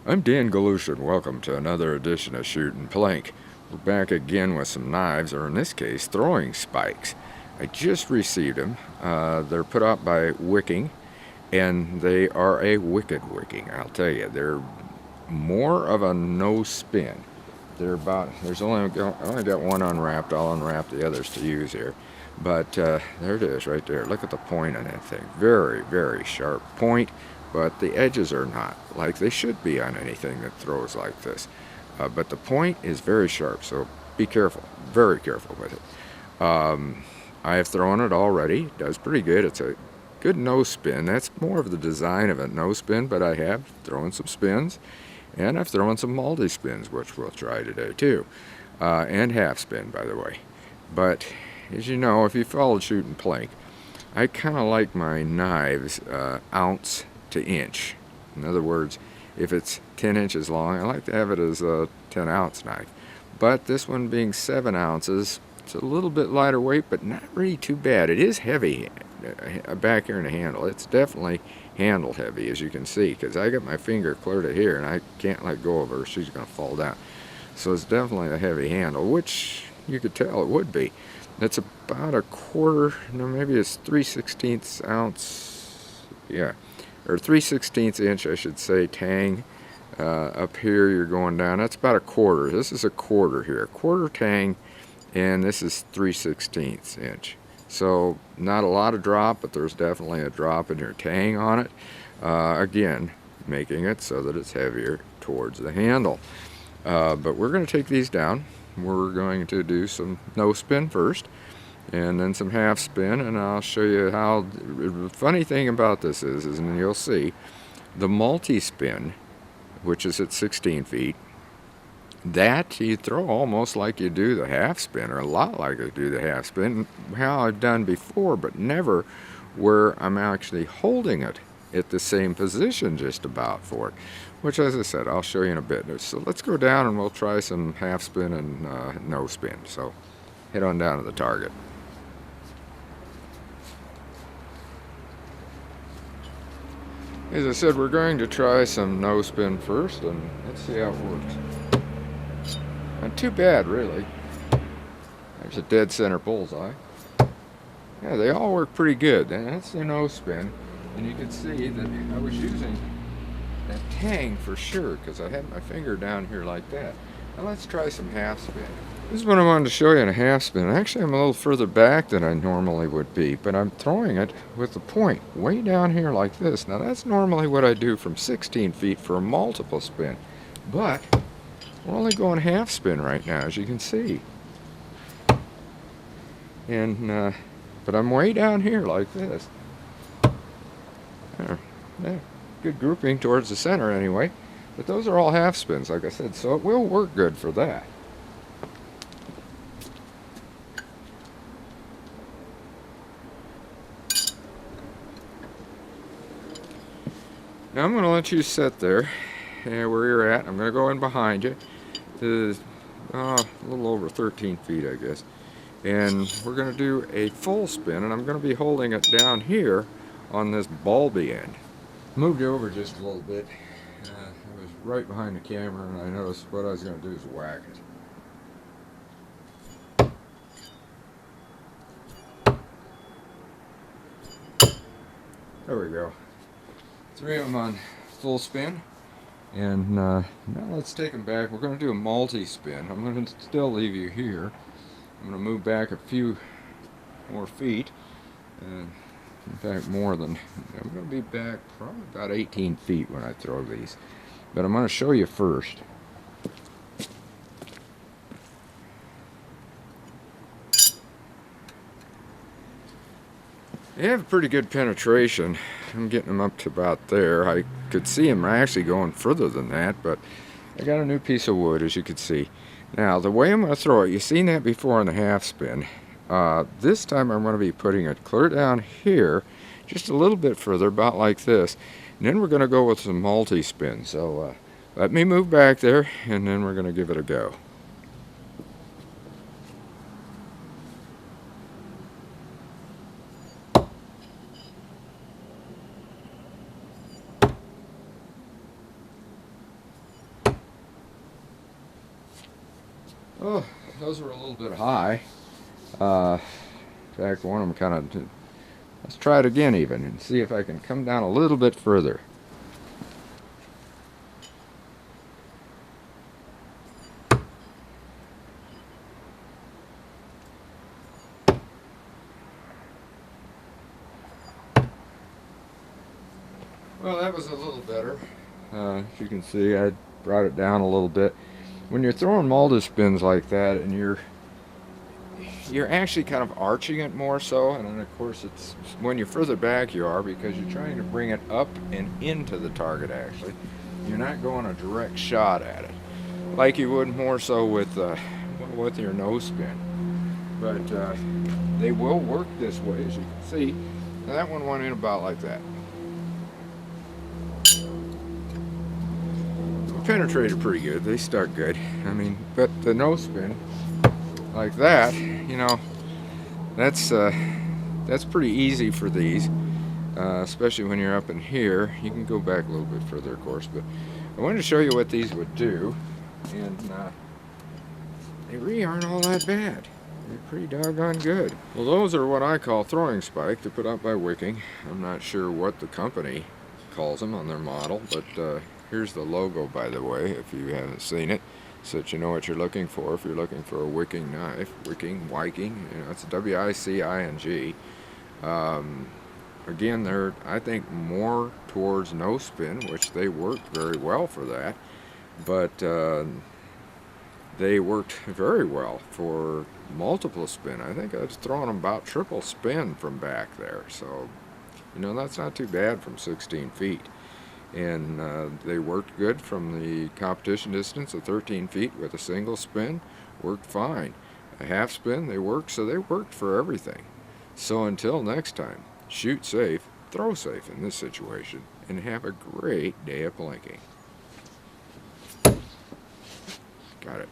I'm Dan Galusha, and welcome to another edition of Shootin' Plink. We're back again with some knives, or in this case, throwing spikes. I just received them. They're put out by Wicing, and they are a wicked wicking, I'll tell you. They're more of a no spin. There's only I only got one unwrapped. I'll unwrap the others to use here. But there it is right there. Look at the point on that thing. Very, very sharp point, but the edges are not like they should be on anything that throws like this. But the point is very sharp, so be careful, very careful with it. I have thrown it already. It does pretty good. It's a good no spin. That's more of the design of a no spin, but I have thrown some spins. And I've thrown some multi-spins, which we'll try today too. And half spin, by the way. But as you know, if you followed Shootin' Plink, I kind of like my knives ounce to inch. In other words, if it's 10 inches long, I like to have it as a 10-ounce knife. But this one being 7 ounces, it's a little bit lighter weight, but not really too bad. It is heavy back here in the handle. It's definitely handle heavy, as you can see, because I got my finger clear to here and I can't let go of her. She's going to fall down. So it's definitely a heavy handle, which you could tell it would be. It's about a quarter, no, maybe it's 3/16 ounce, yeah, or 3/16 inch, I should say, tang. Up here you're going down. That's about a quarter. This is a quarter here, a quarter tang, and this is 3/16 inch. So not a lot of drop, but there's definitely a drop in your tang on it. Again, making it so that it's heavier towards the handle. But we're going to take these down. We're going to do some no spin first, and then some half spin, and I'll show you how. The funny thing about this is and you'll see, the multi-spin, which is at 16 feet, that you throw almost like you do the half spin, or a lot like I do the half spin, how I've done before, but never where I'm actually holding it at the same position just about for it, which, as I said, I'll show you in a bit. So let's go down and we'll try some half spin and no spin. So head on down to the target. As I said, we're going to try some no spin first, and let's see how it works. Not too bad, really. There's a dead center bullseye. Yeah, they all work pretty good. And that's the no spin. And you can see that I was using that tang for sure, because I had my finger down here like that. Now let's try some half spin. This is what I wanted to show you in a half spin. Actually, I'm a little further back than I normally would be, but I'm throwing it with the point way down here like this. Now that's normally what I do from 16 feet for a multiple spin. But we're only going half spin right now, as you can see. And but I'm way down here like this. Yeah, good grouping towards the center anyway. But those are all half spins, like I said, so it will work good for that. Now I'm going to let you sit there where you're at. I'm going to go in behind you. A little over 13 feet, I guess. And we're going to do a full spin, and I'm going to be holding it down here on this bulby end. Moved you over just a little bit. I was right behind the camera, and I noticed what I was going to do is whack it. There we go. 3 of them on full spin. And now let's take them back. We're going to do a multi-spin. I'm going to still leave you here. I'm going to move back a few more feet. In fact, more than. I'm going to be back probably about 18 feet when I throw these. But I'm going to show you first. They have pretty good penetration. I'm getting them up to about there. I could see them actually going further than that, but I got a new piece of wood, as you can see. Now, the way I'm going to throw it, you've seen that before on the half spin. This time I'm going to be putting it clear down here, just a little bit further, about like this. And then we're going to go with some multi-spin. So let me move back there, and then we're going to give it a go. Oh, those were a little bit high. In fact, one of them kind of. Let's try it again, even, and see if I can come down a little bit further. Well, that was a little better. As you can see, I brought it down a little bit. When you're throwing multi-spins like that, and you're actually kind of arching it more so, and then of course it's when you're further back you are, because you're trying to bring it up and into the target. Actually, you're not going a direct shot at it like you would more so with your nose spin. But they will work this way, as you can see. Now, that one went in about like that. Penetrated pretty good. They stuck good. I mean, but the nose spin like that, that's pretty easy for these, especially when you're up in here. You can go back a little bit further, of course, but I wanted to show you what these would do, and they really aren't all that bad. They're pretty doggone good. Well, those are what I call throwing spike. They're put out by Wicing. I'm not sure what the company calls them on their model, but here's the logo, by the way, if you haven't seen it, so that you know what you're looking for. If you're looking for a Wicing knife, Wicing, it's Wicing. Again, they're, I think, more towards no spin, which they worked very well for that, but they worked very well for multiple spin. I think I was throwing them about triple spin from back there, so that's not too bad from 16 feet. And they worked good from the competition distance of 13 feet with a single spin. Worked fine. A half spin, they worked, so they worked for everything. So until next time, shoot safe, throw safe in this situation, and have a great day of plinking. Got it.